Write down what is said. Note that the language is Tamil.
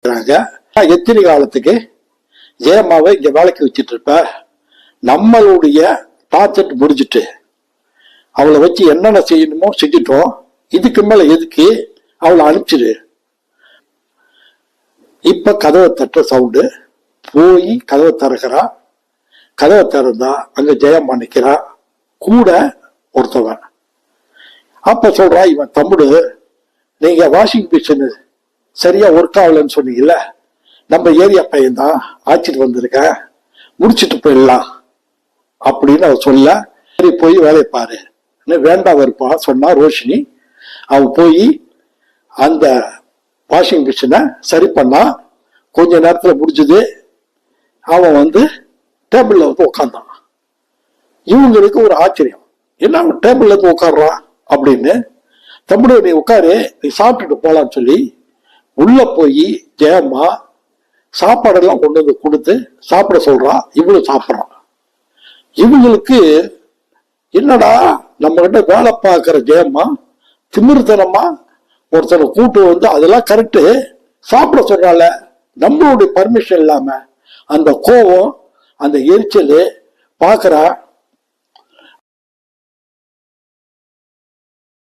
இருக்கிறாங்க. எத்தனை காலத்துக்கு ஜெயம்மாவை இங்க வேலைக்கு வச்சிட்டு இருப்ப? நம்மளுடைய டார்கெட் முடிஞ்சிட்டு அவளை வச்சு என்னென்ன செய்யணுமோ செஞ்சுட்டோம். இதுக்கு மேல எதுக்கு அவளை அனுப்பிச்சிடு. இப்ப கதவை தட்ட சவுண்டு. போய் கதவை திறக்கிறா. கதவை திறந்தா அங்க ஜெயம்மா நிக்கிறா, கூட ஒருத்தவன். அப்ப சொல்றா, இவன் தம்புடு, நீங்க வாஷிங் மிஷின் சரியா ஒர்க் ஆகலன்னு சொன்னீங்கல்ல, நம்ம ஏரியா பையன்தான் ஆச்சிட்டு வந்திருக்க, முடிச்சுட்டு போயிடலாம் அப்படின்னு அவ சொல்ல, சரி போய் வேலையை பாரு வேண்டாம் இருப்பா சொன்னா ரோஷினி. அவன் போய் அந்த வாஷிங் மிஷினை சரி பண்ணா. கொஞ்ச நேரத்துல முடிஞ்சது. அவன் டேபிள்ல உட்காந்தான். இவங்களுக்கு ஒரு ஆச்சரியம், என்ன அவன் டேபிள்ல உட்காடுறான் அப்படின்னு. தம்பி நீ உட்காரு, நீ சாப்பிட்டுட்டு போலான்னு சொல்லி உள்ள போய் ஜெயம்மா சாப்பாடெல்லாம் கொண்டு வந்து கொடுத்து சாப்பிட சொல்றான். இவளும் சாப்பிட்றான். இவங்களுக்கு என்னடா நம்ம கிட்ட வேலை பார்க்கிற ஜெயம்மா திமிர்த்தனமா ஒருத்தனை கூட்டு அதெல்லாம் கரெக்டு சாப்பிட சொல்றால, நம்மளுடைய பர்மிஷன் இல்லாம அந்த கோவம் அந்த எரிச்சல் பார்க்கறா.